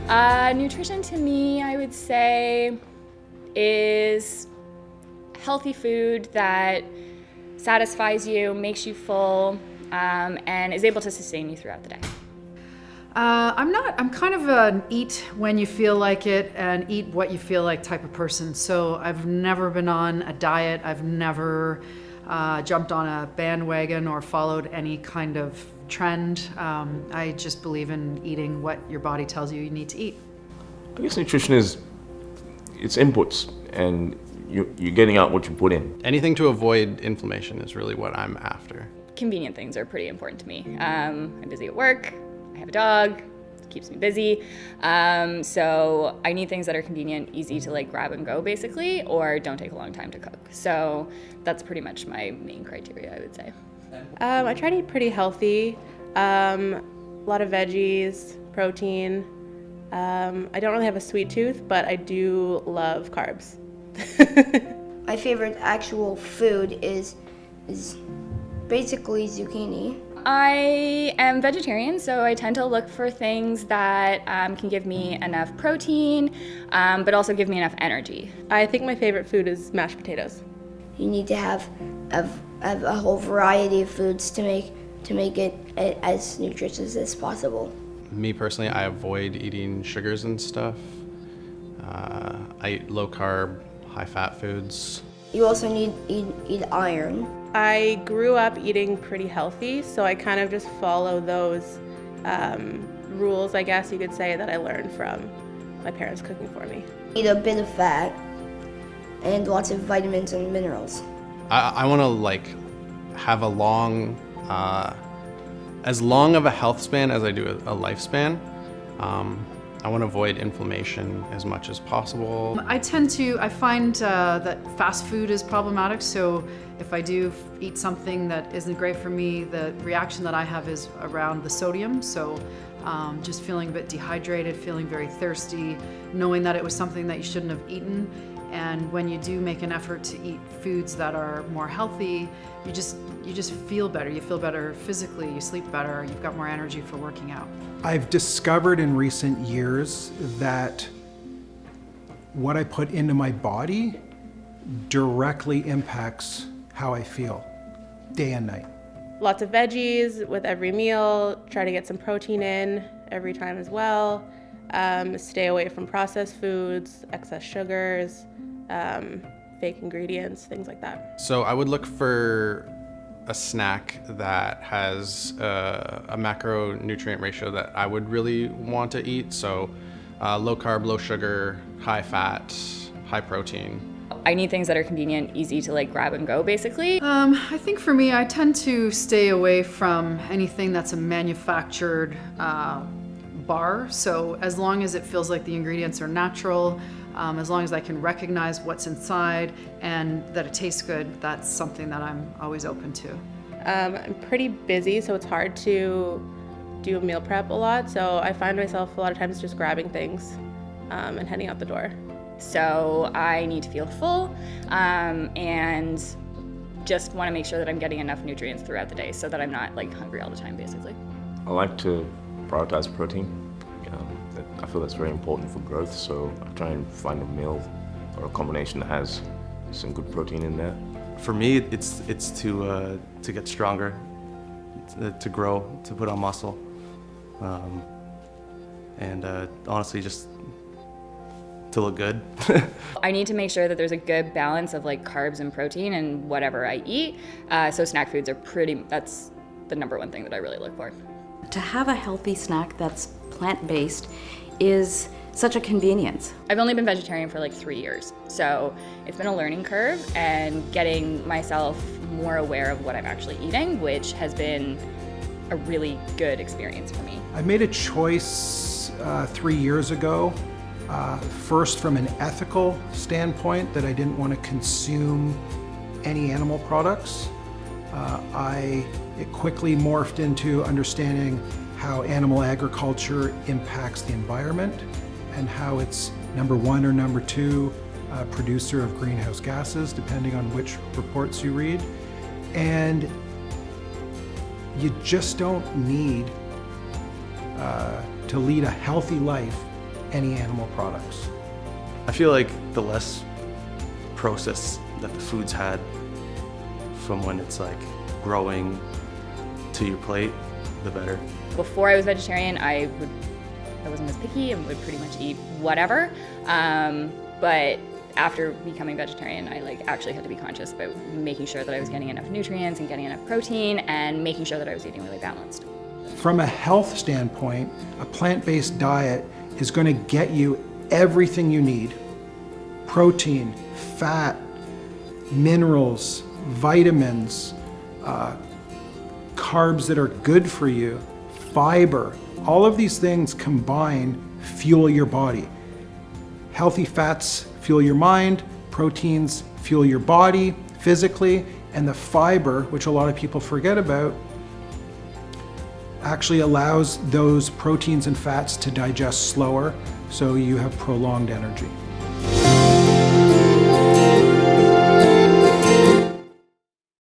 Nutrition to me, I would say, is healthy food that satisfies you, makes you full, and is able to sustain you throughout the day. I'm kind of an eat when you feel like it and eat what you feel like type of person. So I've never been on a diet. I've never jumped on a bandwagon or followed any kind of trend. I just believe in eating what your body tells you need to eat. I guess nutrition is, it's inputs, and you're getting out what you put in. Anything to avoid inflammation is really what I'm after. Convenient things are pretty important to me. I'm busy at work, I have a dog, it keeps me busy. So I need things that are convenient, easy to like grab and go basically, or don't take a long time to cook. So that's pretty much my main criteria, I would say. I try to eat pretty healthy, a lot of veggies, protein. I don't really have a sweet tooth, but I do love carbs. My favorite actual food is basically zucchini. I am vegetarian, so I tend to look for things that can give me enough protein, but also give me enough energy. I think my favorite food is mashed potatoes. You need to have a whole variety of foods to make it as nutritious as possible. Me personally, I avoid eating sugars and stuff. I eat low carb, high fat foods. You also need eat iron. I grew up eating pretty healthy, so I kind of just follow those rules, I guess you could say, that I learned from my parents cooking for me. Eat a bit of fat and lots of vitamins and minerals. I want to like have a long, as long of a health span as I do a lifespan. I want to avoid inflammation as much as possible. I find that fast food is problematic, so if I do eat something that isn't great for me, the reaction that I have is around the sodium, so just feeling a bit dehydrated, feeling very thirsty, knowing that it was something that you shouldn't have eaten. And when you do make an effort to eat foods that are more healthy, you just feel better. You feel better physically, you sleep better, you've got more energy for working out. I've discovered in recent years that what I put into my body directly impacts how I feel day and night. Lots of veggies with every meal, try to get some protein in every time as well. Stay away from processed foods, excess sugars, fake ingredients, things like that. So I would look for a snack that has a macronutrient ratio that I would really want to eat. So low carb, low sugar, high fat, high protein. I need things that are convenient, easy to like grab and go basically. I think for me, I tend to stay away from anything that's a manufactured bar. So as long as it feels like the ingredients are natural, as long as I can recognize what's inside and that it tastes good, that's something that I'm always open to. I'm pretty busy, so it's hard to do meal prep a lot. So I find myself a lot of times just grabbing things and heading out the door. So I need to feel full and just want to make sure that I'm getting enough nutrients throughout the day so that I'm not like hungry all the time basically. I like to prioritize protein. I feel that's very important for growth, so I try and find a meal or a combination that has some good protein in there. For me, it's to get stronger, to grow, to put on muscle, and honestly, just to look good. I need to make sure that there's a good balance of like carbs and protein in whatever I eat. So snack foods are that's the number one thing that I really look for. To have a healthy snack that's plant-based is such a convenience. I've only been vegetarian for like 3 years, so it's been a learning curve and getting myself more aware of what I'm actually eating, which has been a really good experience for me. I made a choice 3 years ago, first from an ethical standpoint, that I didn't want to consume any animal products. It quickly morphed into understanding how animal agriculture impacts the environment and how it's number one or number two producer of greenhouse gases, depending on which reports you read. And you just don't need to lead a healthy life any animal products. I feel like the less process that the food's had from when it's like growing to your plate, the better. Before I was vegetarian, I wasn't as picky and would pretty much eat whatever. But after becoming vegetarian, I actually had to be conscious about making sure that I was getting enough nutrients and getting enough protein and making sure that I was eating really balanced. From a health standpoint, a plant-based diet is going to get you everything you need. Protein, fat, minerals, vitamins, carbs that are good for you, fiber. All of these things combined fuel your body. Healthy fats fuel your mind, proteins fuel your body physically, and the fiber, which a lot of people forget about, actually allows those proteins and fats to digest slower, so you have prolonged energy.